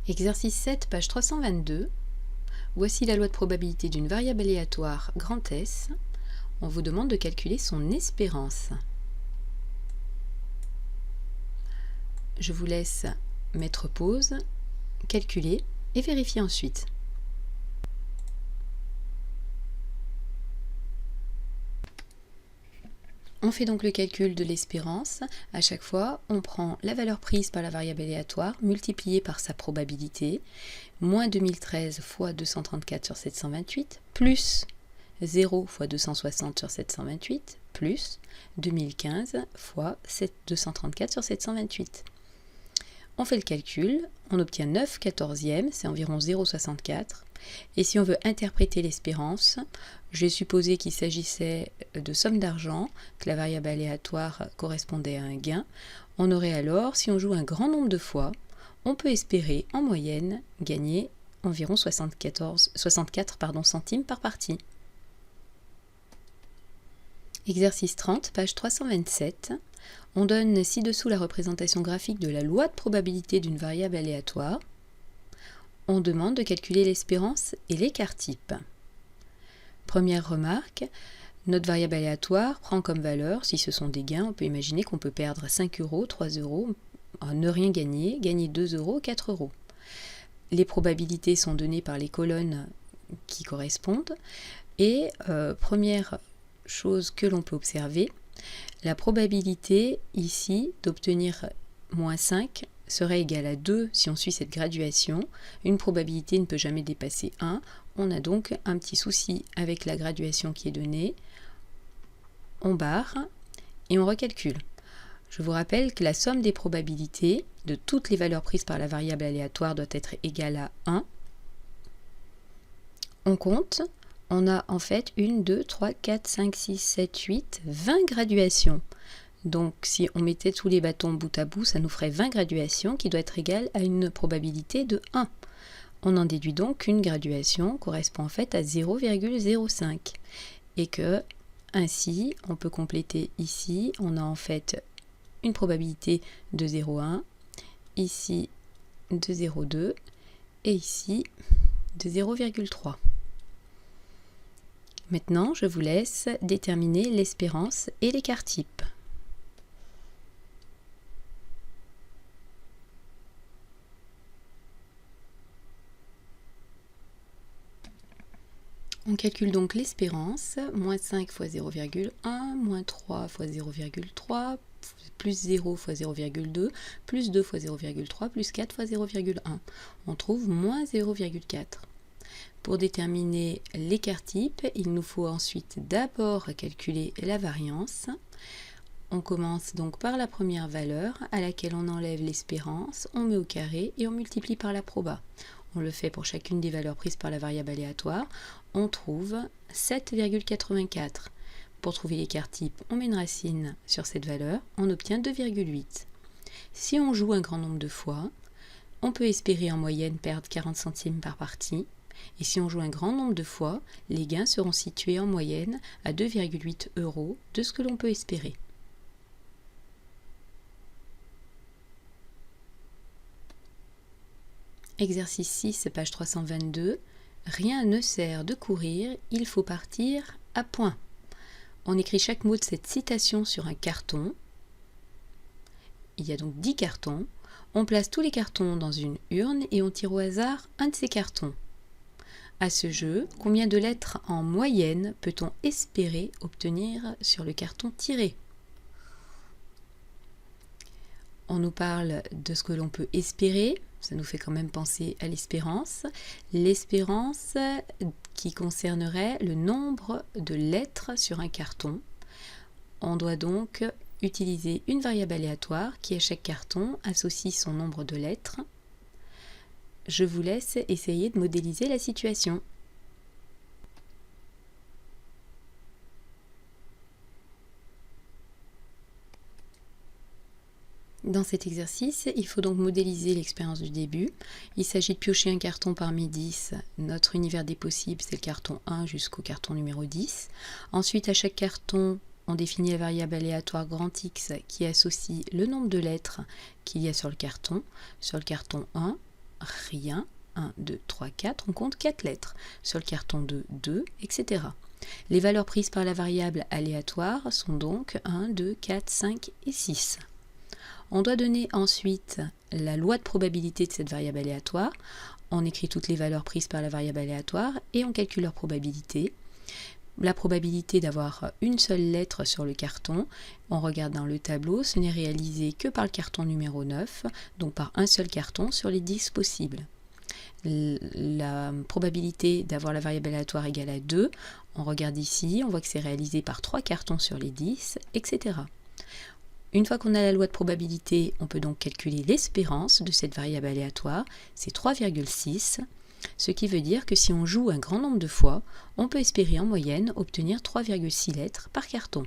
Exercice 7, page 322. Voici la loi de probabilité d'une variable aléatoire grand S. On vous demande de calculer son espérance. Je vous laisse mettre pause, calculer et vérifier ensuite. On fait donc le calcul de l'espérance. À chaque fois, on prend la valeur prise par la variable aléatoire multipliée par sa probabilité, moins 2013 fois 234 sur 728, plus 0 fois 260 sur 728, plus 2015 fois 234 sur 728. On fait le calcul, on obtient 9 quatorzièmes, c'est environ 0,64. Et si on veut interpréter l'espérance, j'ai supposé qu'il s'agissait de somme d'argent, que la variable aléatoire correspondait à un gain. On aurait alors, si on joue un grand nombre de fois, on peut espérer en moyenne gagner environ 64 centimes par partie. Exercice 30, page 327. On donne ci-dessous la représentation graphique de la loi de probabilité d'une variable aléatoire. On demande de calculer l'espérance et l'écart type. Première remarque, notre variable aléatoire prend comme valeur, si ce sont des gains, on peut imaginer qu'on peut perdre 5 euros, 3 euros, ne rien gagner, gagner 2 euros, 4 euros. Les probabilités sont données par les colonnes qui correspondent. Et première chose que l'on peut observer, la probabilité ici d'obtenir moins 5 serait égale à 2 si on suit cette graduation. Une probabilité ne peut jamais dépasser 1. On a donc un petit souci avec la graduation qui est donnée. On barre et on recalcule. Je vous rappelle que la somme des probabilités de toutes les valeurs prises par la variable aléatoire doit être égale à 1. On compte. On a en fait 1, 2, 3, 4, 5, 6, 7, 8, 20 graduations. Donc si on mettait tous les bâtons bout à bout, ça nous ferait 20 graduations qui doit être égale à une probabilité de 1. On en déduit donc qu'une graduation correspond en fait à 0,05. Et que ainsi, on peut compléter ici, on a en fait une probabilité de 0,1, ici de 0,2 et ici de 0,3. Maintenant, je vous laisse déterminer l'espérance et l'écart type. On calcule donc l'espérance, moins 5 fois 0,1, moins 3 fois 0,3, plus 0 fois 0,2, plus 2 fois 0,3, plus 4 fois 0,1. On trouve moins 0,4. Pour déterminer l'écart type, il nous faut ensuite d'abord calculer la variance. On commence donc par la première valeur à laquelle on enlève l'espérance, on met au carré et on multiplie par la proba. On le fait pour chacune des valeurs prises par la variable aléatoire. On trouve 7,84. Pour trouver l'écart type, on met une racine sur cette valeur, on obtient 2,8. Si on joue un grand nombre de fois, on peut espérer en moyenne perdre 40 centimes par partie. Et si on joue un grand nombre de fois, les gains seront situés en moyenne à 2,8 euros de ce que l'on peut espérer. Exercice 6, page 322. Rien ne sert de courir, il faut partir à point. On écrit chaque mot de cette citation sur un carton. Il y a donc 10 cartons. On place tous les cartons dans une urne et on tire au hasard un de ces cartons. À ce jeu, combien de lettres en moyenne peut-on espérer obtenir sur le carton tiré? On nous parle de ce que l'on peut espérer, ça nous fait quand même penser à l'espérance. L'espérance qui concernerait le nombre de lettres sur un carton. On doit donc utiliser une variable aléatoire qui à chaque carton associe son nombre de lettres. Je vous laisse essayer de modéliser la situation. Dans cet exercice, il faut donc modéliser l'expérience du début. Il s'agit de piocher un carton parmi 10. Notre univers des possibles, c'est le carton 1 jusqu'au carton numéro 10. Ensuite, à chaque carton, on définit la variable aléatoire grand X qui associe le nombre de lettres qu'il y a sur le carton. Sur le carton 1, rien. 1, 2, 3, 4, on compte 4 lettres. Sur le carton 2, 2, etc. Les valeurs prises par la variable aléatoire sont donc 1, 2, 4, 5 et 6. On doit donner ensuite la loi de probabilité de cette variable aléatoire. On écrit toutes les valeurs prises par la variable aléatoire et on calcule leur probabilité. La probabilité d'avoir une seule lettre sur le carton, on regarde dans le tableau, ce n'est réalisé que par le carton numéro 9, donc par un seul carton sur les 10 possibles. La probabilité d'avoir la variable aléatoire égale à 2, on regarde ici, on voit que c'est réalisé par 3 cartons sur les 10, etc. Une fois qu'on a la loi de probabilité, on peut donc calculer l'espérance de cette variable aléatoire, c'est 3,6, ce qui veut dire que si on joue un grand nombre de fois, on peut espérer en moyenne obtenir 3,6 lettres par carton.